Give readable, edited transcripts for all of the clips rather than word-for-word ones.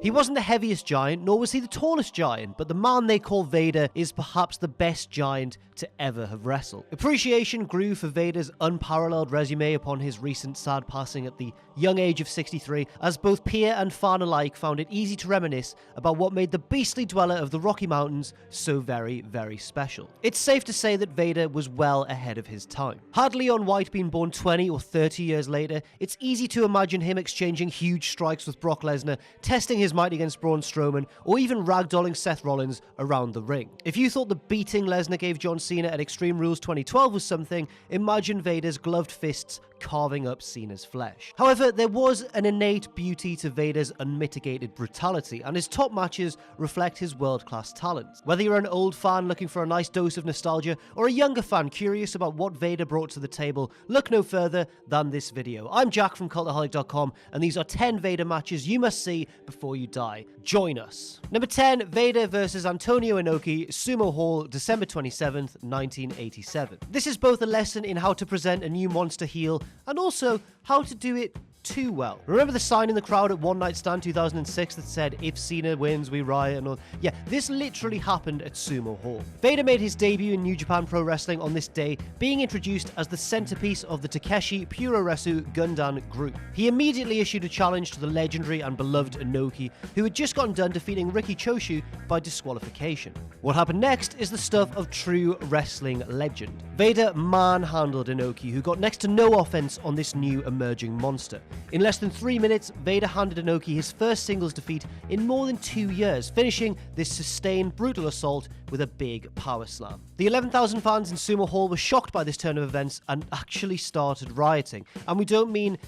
He wasn't the heaviest giant, nor was he the tallest giant, but the man they call Vader is perhaps the best giant to ever have wrestled. Appreciation grew for Vader's unparalleled resume upon his recent sad passing at the young age of 63, as both peer and fan alike found it easy to reminisce about what made the beastly dweller of the Rocky Mountains so very, very special. It's safe to say that Vader was well ahead of his time. Had Leon White been born 20 or 30 years later, it's easy to imagine him exchanging huge strikes with Brock Lesnar, testing his might against Braun Strowman, or even ragdolling Seth Rollins around the ring. If you thought the beating Lesnar gave John Cena at Extreme Rules 2012 was something, imagine Vader's gloved fists carving up Cena's flesh. However, there was an innate beauty to Vader's unmitigated brutality, and his top matches reflect his world-class talent. Whether you're an old fan looking for a nice dose of nostalgia, or a younger fan curious about what Vader brought to the table, look no further than this video. I'm Jack from Cultaholic.com, and these are 10 Vader matches you must see before you die. Join us. Number 10, Vader vs Antonio Inoki, Sumo Hall, December 27th, 1987. This is both a lesson in how to present a new monster heel, and also how to do it too well. Remember the sign in the crowd at One Night Stand 2006 that said, "If Cena wins, we riot," and all? Yeah, this literally happened at Sumo Hall. Vader made his debut in New Japan Pro Wrestling on this day, being introduced as the centerpiece of the Takeshi Puroresu Gundam group. He immediately issued a challenge to the legendary and beloved Inoki, who had just gotten done defeating Riki Choshu by disqualification. What happened next is the stuff of true wrestling legend. Vader manhandled Inoki, who got next to no offense on this new emerging monster. In less than 3 minutes, Vader handed Inoki his first singles defeat in more than 2 years, finishing this sustained, brutal assault with a big power slam. The 11,000 fans in Sumo Hall were shocked by this turn of events and actually started rioting. And we don't mean,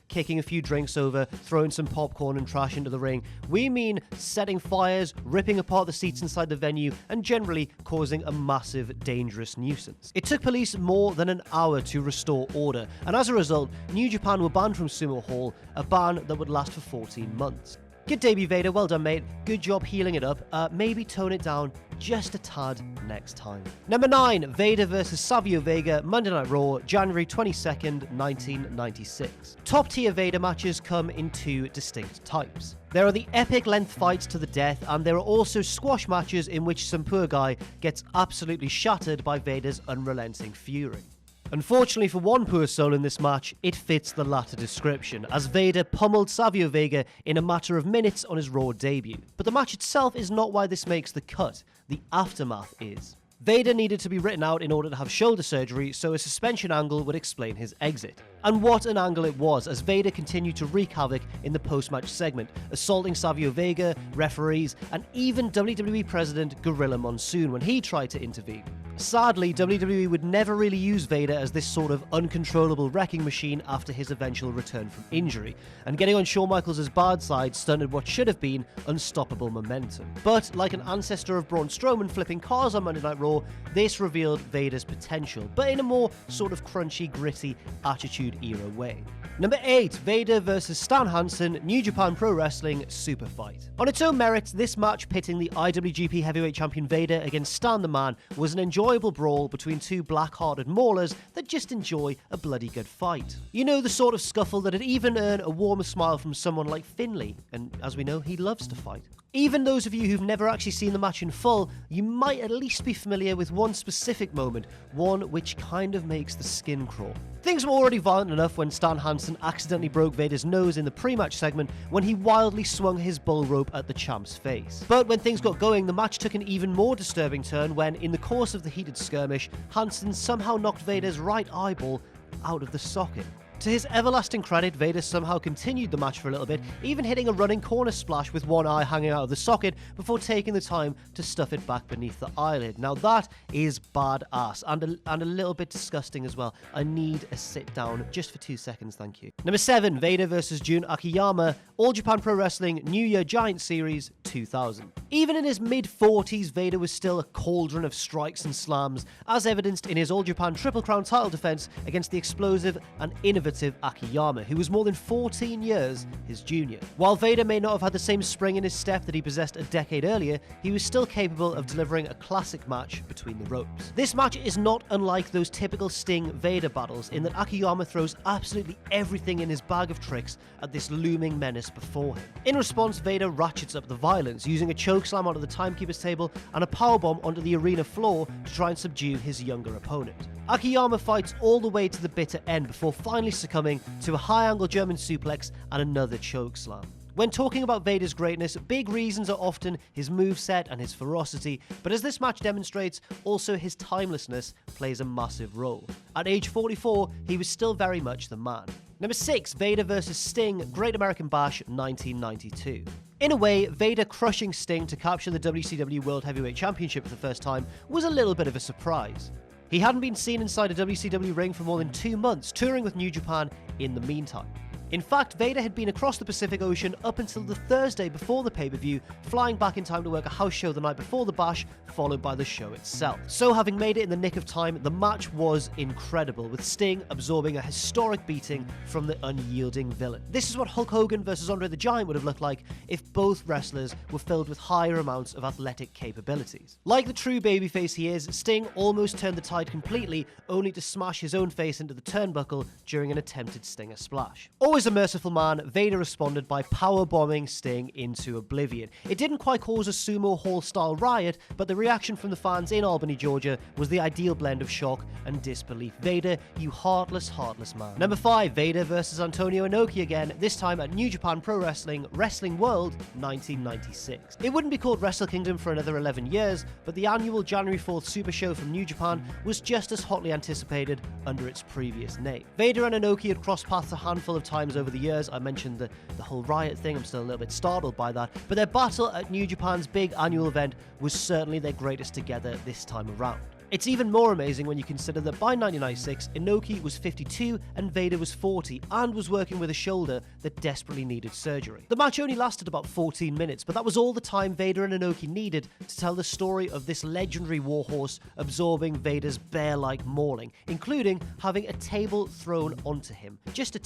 kicking a few drinks over, throwing some popcorn and trash into the ring. We mean setting fires, ripping apart the seats inside the venue, and generally causing a massive, dangerous nuisance. It took police more than an hour to restore order, and as a result, New Japan were banned from Sumo Hall, a ban that would last for 14 months. Good debut, Vader. Well done, mate. Good job healing it up. Maybe tone it down just a tad next time. Number 9, Vader vs Savio Vega, Monday Night Raw, January 22nd, 1996. Top tier Vader matches come in 2 distinct types. There are the epic length fights to the death, and there are also squash matches in which some poor guy gets absolutely shattered by Vader's unrelenting fury. Unfortunately for one poor soul in this match, it fits the latter description, as Vader pummeled Savio Vega in a matter of minutes on his Raw debut. But the match itself is not why this makes the cut, the aftermath is. Vader needed to be written out in order to have shoulder surgery, so a suspension angle would explain his exit. And what an angle it was, as Vader continued to wreak havoc in the post-match segment, assaulting Savio Vega, referees, and even WWE President Gorilla Monsoon when he tried to intervene. Sadly, WWE would never really use Vader as this sort of uncontrollable wrecking machine after his eventual return from injury, and getting on Shawn Michaels' bad side stunted what should have been unstoppable momentum. But like an ancestor of Braun Strowman flipping cars on Monday Night Raw, this revealed Vader's potential, but in a more sort of crunchy, gritty, attitude era way. Number 8, Vader vs Stan Hansen, New Japan Pro Wrestling Super Fight. On its own merits, this match pitting the IWGP Heavyweight Champion Vader against Stan the Man was an enjoyable brawl between two black-hearted maulers that just enjoy a bloody good fight. You know, the sort of scuffle that'd even earn a warmer smile from someone like Finlay, and as we know, he loves to fight. Even those of you who've never actually seen the match in full, you might at least be familiar with one specific moment, one which kind of makes the skin crawl. Things were already violent enough when Stan Hansen accidentally broke Vader's nose in the pre-match segment when he wildly swung his bull rope at the champ's face. But when things got going, the match took an even more disturbing turn when, in the course of the heated skirmish, Hansen somehow knocked Vader's right eyeball out of the socket. To his everlasting credit, Vader somehow continued the match for a little bit, even hitting a running corner splash with one eye hanging out of the socket before taking the time to stuff it back beneath the eyelid. Now that is badass, and a little bit disgusting as well. I need a sit down just for 2 seconds, thank you. Number 7, Vader vs Jun Akiyama, All Japan Pro Wrestling New Year Giant Series 2000. Even in his mid-40s, Vader was still a cauldron of strikes and slams, as evidenced in his All Japan Triple Crown title defense against the explosive and innovative innovative AKIYAMA, who was more than 14 years his junior. While Vader may not have had the same spring in his step that he possessed a decade earlier, he was still capable of delivering a classic match between the ropes. This match is not unlike those typical Sting-Vader battles in that AKIYAMA throws absolutely everything in his bag of tricks at this looming menace before him. In response, Vader ratchets up the violence, using a chokeslam onto the timekeeper's table and a powerbomb onto the arena floor to try and subdue his younger opponent. AKIYAMA fights all the way to the bitter end before finally succumbing to a high-angle German suplex and another chokeslam. When talking about Vader's greatness, big reasons are often his moveset and his ferocity, but as this match demonstrates, also his timelessness plays a massive role. At age 44, he was still very much the man. Number 6, Vader vs Sting, Great American Bash 1992. In a way, Vader crushing Sting to capture the WCW World Heavyweight Championship for the first time was a little bit of a surprise. He hadn't been seen inside a WCW ring for more than 2 months, touring with New Japan in the meantime. In fact, Vader had been across the Pacific Ocean up until the Thursday before the pay-per-view, flying back in time to work a house show the night before the bash, followed by the show itself. So having made it in the nick of time, the match was incredible, with Sting absorbing a historic beating from the unyielding villain. This is what Hulk Hogan vs Andre the Giant would have looked like if both wrestlers were filled with higher amounts of athletic capabilities. Like the true babyface he is, Sting almost turned the tide completely, only to smash his own face into the turnbuckle during an attempted Stinger splash. Always a merciful man, Vader responded by powerbombing Sting into oblivion. It didn't quite cause a sumo hall-style riot, but the reaction from the fans in Albany, Georgia was the ideal blend of shock and disbelief. Vader, you heartless, heartless man. Number 5, Vader vs Antonio Inoki again, this time at New Japan Pro Wrestling, Wrestling World 1996. It wouldn't be called Wrestle Kingdom for another 11 years, but the annual January 4th Super Show from New Japan was just as hotly anticipated under its previous name. Vader and Inoki had crossed paths a handful of times over the years. I mentioned the whole riot thing, I'm still a little bit startled by that, but their battle at New Japan's big annual event was certainly their greatest together this time around. It's even more amazing when you consider that by 1996, Inoki was 52 and Vader was 40 and was working with a shoulder that desperately needed surgery. The match only lasted about 14 minutes, but that was all the time Vader and Inoki needed to tell the story of this legendary warhorse absorbing Vader's bear-like mauling, including having a table thrown onto him. Just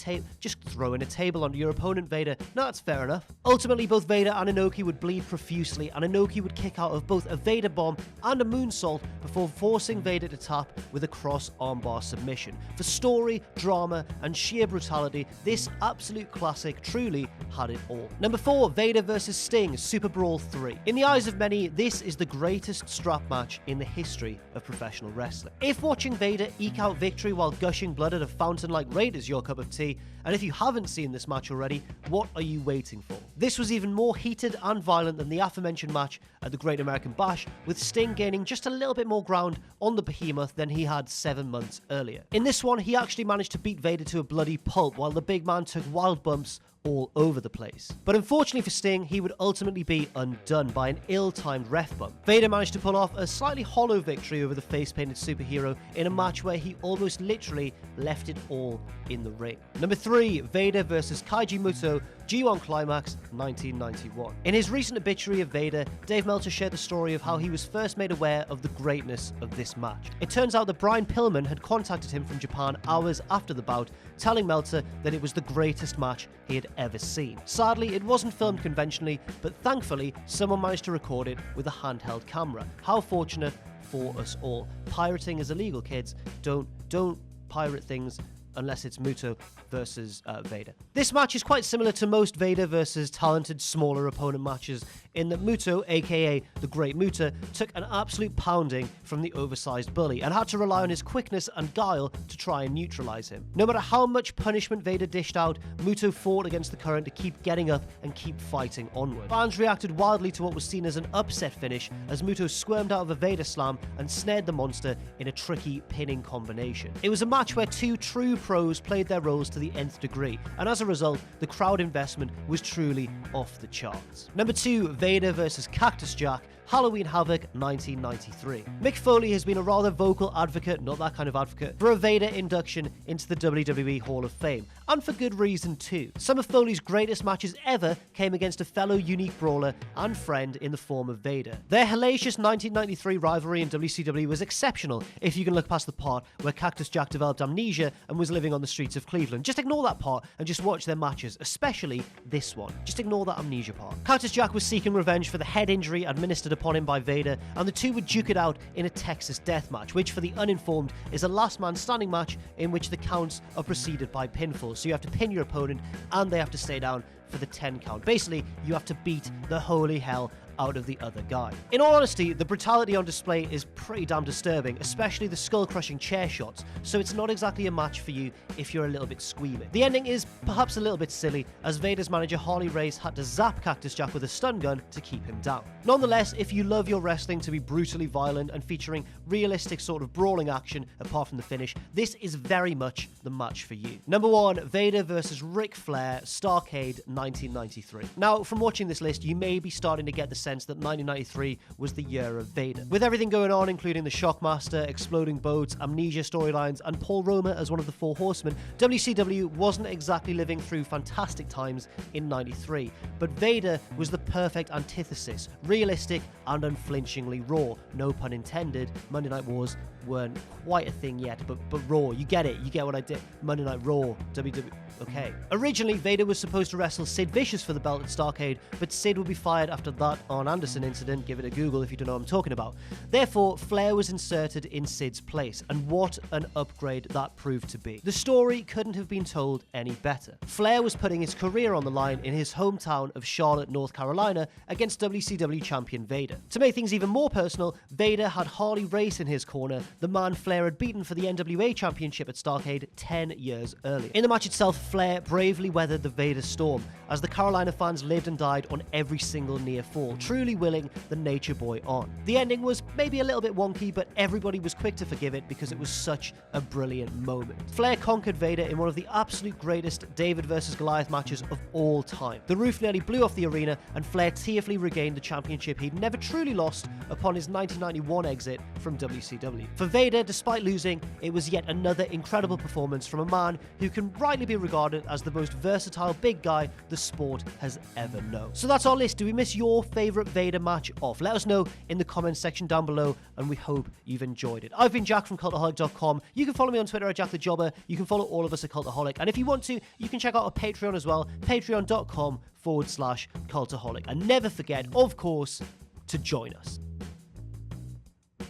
throwing a table onto your opponent, Vader. No, that's fair enough. Ultimately, both Vader and Inoki would bleed profusely, and Inoki would kick out of both a Vader bomb and a moonsault before forcing Vader to tap with a cross armbar submission. For story, drama, and sheer brutality, this absolute classic truly had it all. Number 4, Vader vs Sting, SUPERBRAWL 3. In the eyes of many, this is the greatest strap match in the history of professional wrestling. If watching Vader eke out victory while gushing blood at a fountain like raid is your cup of tea, and if you haven't seen this match already, what are you waiting for? This was even more heated and violent than the aforementioned match at the Great American Bash, with Sting gaining just a little bit more ground on the behemoth than he had 7 months earlier. In this one, he actually managed to beat Vader to a bloody pulp while the big man took wild bumps all over the place. But unfortunately for Sting, he would ultimately be undone by an ill-timed ref bump. Vader managed to pull off a slightly hollow victory over the face-painted superhero in a match where he almost literally left it all in the ring. Number 3, Vader vs KEIJI MUTOH, G1 Climax 1991. In his recent obituary of Vader, Dave Meltzer shared the story of how he was first made aware of the greatness of this match. It turns out that Brian Pillman had contacted him from Japan hours after the bout, telling Meltzer that it was the greatest match he had ever seen. Sadly, it wasn't filmed conventionally, but thankfully, someone managed to record it with a handheld camera. How fortunate for us all. Pirating is illegal, kids. Don't pirate things unless it's MUTOH versus Vader. This match is quite similar to most Vader versus talented smaller opponent matches in that MUTOH, aka the Great Muta, took an absolute pounding from the oversized bully and had to rely on his quickness and guile to try and neutralize him. No matter how much punishment Vader dished out, MUTOH fought against the current to keep getting up and keep fighting onward. Fans reacted wildly to what was seen as an upset finish as MUTOH squirmed out of a Vader slam and snared the monster in a tricky pinning combination. It was a match where two true pros played their roles to the nth degree, and as a result, the crowd investment was truly off the charts. Number 2, Vader vs Cactus Jack, Halloween Havoc 1993. Mick Foley has been a rather vocal advocate, not that kind of advocate, for a Vader induction into the WWE Hall of Fame, and for good reason too. Some of Foley's greatest matches ever came against a fellow unique brawler and friend in the form of Vader. Their hellacious 1993 rivalry in WCW was exceptional, if you can look past the part where Cactus Jack developed amnesia and was living on the streets of Cleveland. Just ignore that part and just watch their matches, especially this one. Just ignore that amnesia part. Cactus Jack was seeking revenge for the head injury administered upon him by Vader, and the two would duke it out in a Texas death match, which for the uninformed is a last man standing match in which the counts are preceded by pinfall. So you have to pin your opponent and they have to stay down for the 10 count. Basically, you have to beat the holy hell out of the other guy. In all honesty, the brutality on display is pretty damn disturbing, especially the skull-crushing chair shots, so it's not exactly a match for you if you're a little bit squeamish. The ending is perhaps a little bit silly, as Vader's manager Harley Race had to zap Cactus Jack with a stun gun to keep him down. Nonetheless, if you love your wrestling to be brutally violent and featuring realistic sort of brawling action apart from the finish, this is very much the match for you. Number 1, Vader versus Ric Flair, STARRCADE 1993. Now, from watching this list, you may be starting to get the sense that 1993 was the year of Vader. With everything going on, including the Shockmaster, exploding boats, amnesia storylines, and Paul Roma as one of the Four Horsemen, WCW wasn't exactly living through fantastic times in 93. But Vader was the perfect antithesis, realistic and unflinchingly raw. No pun intended. Monday Night Wars weren't quite a thing yet, but Raw, you get it, you get what I did. Monday Night Raw, WWE, okay. Originally, Vader was supposed to wrestle Sid Vicious for the belt at STARRCADE, but Sid would be fired after that Arn Anderson incident. Give it a Google if you don't know what I'm talking about. Therefore, Flair was inserted in Sid's place, and what an upgrade that proved to be. The story couldn't have been told any better. Flair was putting his career on the line in his hometown of Charlotte, North Carolina, against WCW champion Vader. To make things even more personal, Vader had Harley Race in his corner, the man Flair had beaten for the NWA Championship at STARRCADE 10 years earlier. In the match itself, Flair bravely weathered the Vader storm, as the Carolina fans lived and died on every single near fall, truly willing the Nature Boy on. The ending was maybe a little bit wonky, but everybody was quick to forgive it because it was such a brilliant moment. Flair conquered Vader in one of the absolute greatest David versus Goliath matches of all time. The roof nearly blew off the arena, and Flair tearfully regained the championship he'd never truly lost upon his 1991 exit from WCW. For Vader, despite losing, it was yet another incredible performance from a man who can rightly be regarded as the most versatile big guy the sport has ever known. So that's our list. Do we miss your favourite Vader match off? Let us know in the comments section down below, and we hope you've enjoyed it. I've been Jack from Cultaholic.com. You can follow me on Twitter at JackTheJobber. You can follow all of us at Cultaholic, and if you want to, you can check out our Patreon as well, patreon.com/Cultaholic. And never forget, of course, to join us.